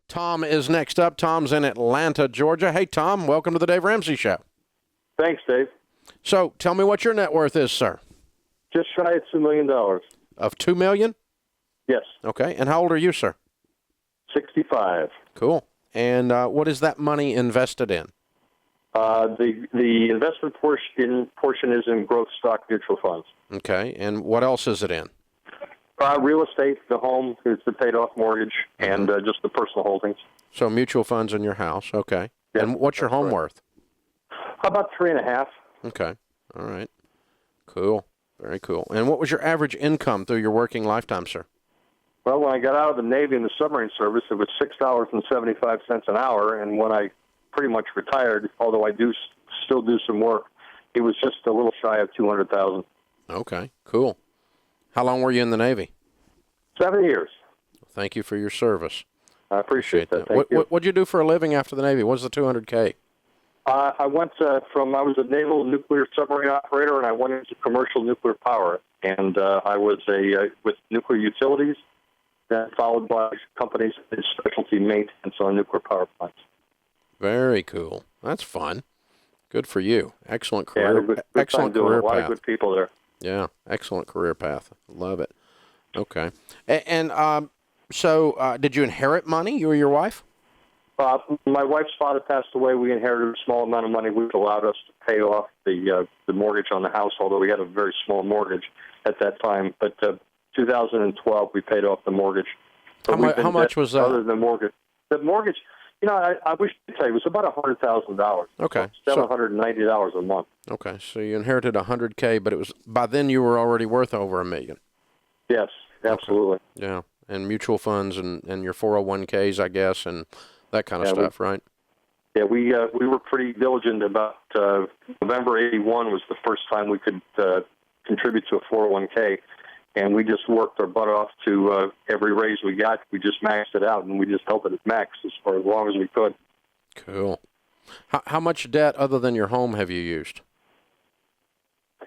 Tom is next up. Tom's in Atlanta, Georgia. Hey, Tom, welcome to the Dave Ramsey Show. Thanks, Dave. So tell me what your net worth is, sir. Just shy of $2 million. Of $2 million? Yes. Okay. And how old are you, sir? 65. Cool. And what is that money invested in? The investment portion is in growth stock mutual funds. Okay. And what else is it in? Real estate, the home, it's the paid-off mortgage, and just the personal holdings. So mutual funds in your house. Okay. Yeah, and what's your home worth? About 3.5. Okay. All right. Cool. Very cool. And what was your average income through your working lifetime, sir? Well, when I got out of the Navy and the submarine service, it was $6.75 an hour, and when I pretty much retired, although I do still do some work, it was just a little shy of $200,000. Okay. Cool. How long were you in the Navy? 7 years. Thank you for your service. I appreciate that. Thank you. What'd you do for a living after the Navy? What's the $200K? I went I was a naval nuclear submarine operator, and I went into commercial nuclear power. And I was with nuclear utilities, then followed by companies in specialty maintenance on nuclear power plants. Very cool. That's fun. Good for you. Excellent career. Yeah, excellent career path. A lot of good people there. Yeah, excellent career path. Love it. Okay. And so did you inherit money, you or your wife? My wife's father passed away. We inherited a small amount of money, which allowed us to pay off the mortgage on the house, although we had a very small mortgage at that time. But 2012, we paid off the mortgage. How much was that? Other than mortgage. The mortgage, I wish to tell you, it was about $100,000. Okay. $790 a month. Okay, so you inherited $100K, but it was by then you were already worth over $1 million. Yes, absolutely. Okay. Yeah, and mutual funds and your 401Ks, I guess, and that kind of stuff, right? Yeah, we were pretty diligent about November '81 was the first time we could contribute to a 401K, and we just worked our butt off to every raise we got. We just maxed it out, and we just held it at max for as long as we could. Cool. How much debt other than your home have you used?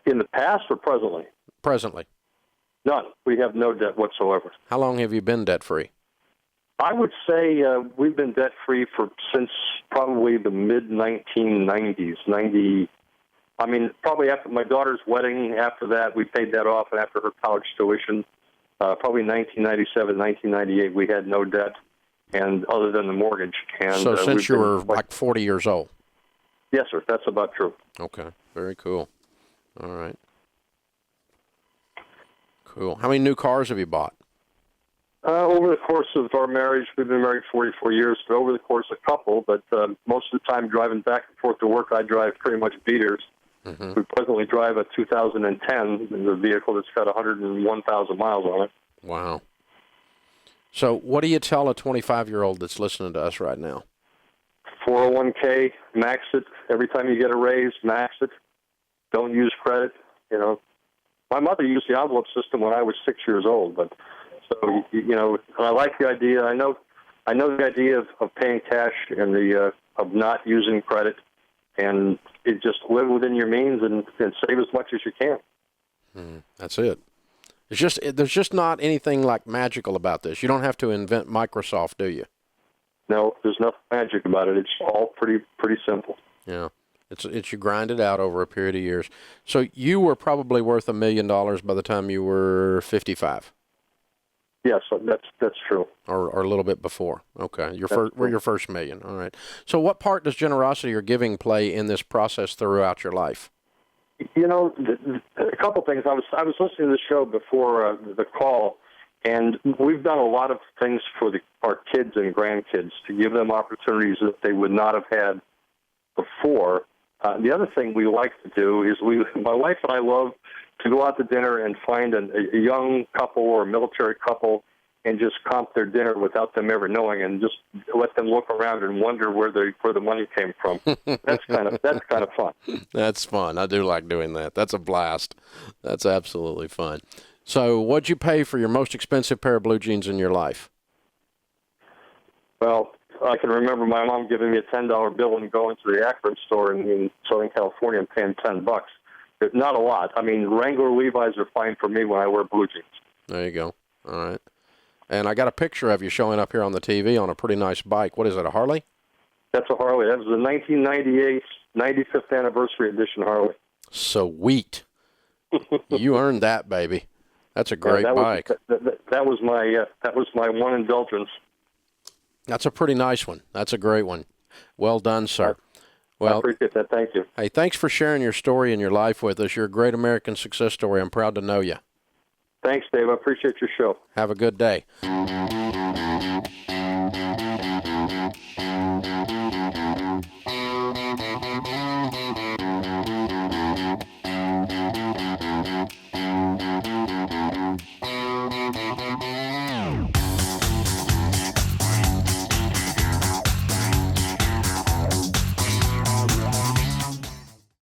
In the past or presently? Presently. None. We have no debt whatsoever. How long have you been debt-free? I would say we've been debt-free since probably the mid-1990s. Probably after my daughter's wedding. After that, we paid that off, and after her college tuition, probably 1997, 1998, we had no debt, and other than the mortgage. And so since you were like 40 years old? Yes, sir. That's about true. Okay. Very cool. All right. Cool. How many new cars have you bought? Over the course of our marriage, we've been married 44 years, but over the course, a couple. But most of the time driving back and forth to work, I drive pretty much beaters. Mm-hmm. We presently drive a 2010, the vehicle that's got 101,000 miles on it. Wow. So what do you tell a 25-year-old that's listening to us right now? 401K, max it. Every time you get a raise, max it. Don't use credit. My mother used the envelope system when I was 6 years old, but so I like the idea. I know the idea of paying cash and the of not using credit, and it just live within your means and save as much as you can. That's it. There's just not anything like magical about this. You don't have to invent Microsoft, do you? No, there's nothing magic about it. It's all pretty simple. Yeah. It's you grind it out over a period of years. So you were probably worth $1 million by the time you were 55. Yes, that's true. Or a little bit before. Okay, your first $1 million. All right. So what part does generosity or giving play in this process throughout your life? A couple things. I was listening to the show before the call, and we've done a lot of things for our kids and grandkids to give them opportunities that they would not have had before. The other thing we like to do is my wife and I love to go out to dinner and find a young couple or a military couple and just comp their dinner without them ever knowing, and just let them look around and wonder where the money came from. That's kind of fun. That's fun. I do like doing that. That's a blast. That's absolutely fun. So what'd you pay for your most expensive pair of blue jeans in your life? Well, I can remember my mom giving me a $10 bill and going to the Akron store in Southern California and paying $10. It's not a lot. Wrangler Levi's are fine for me when I wear blue jeans. There you go. All right. And I got a picture of you showing up here on the TV on a pretty nice bike. What is it, a Harley? That's a Harley. That was the 1998 95th anniversary edition Harley. Sweet. You earned that, baby. That's a great bike. That was my one indulgence. That's a pretty nice one. That's a great one. Well done, sir. I appreciate that. Thank you. Hey, thanks for sharing your story and your life with us. You're a great American success story. I'm proud to know you. Thanks, Dave. I appreciate your show. Have a good day.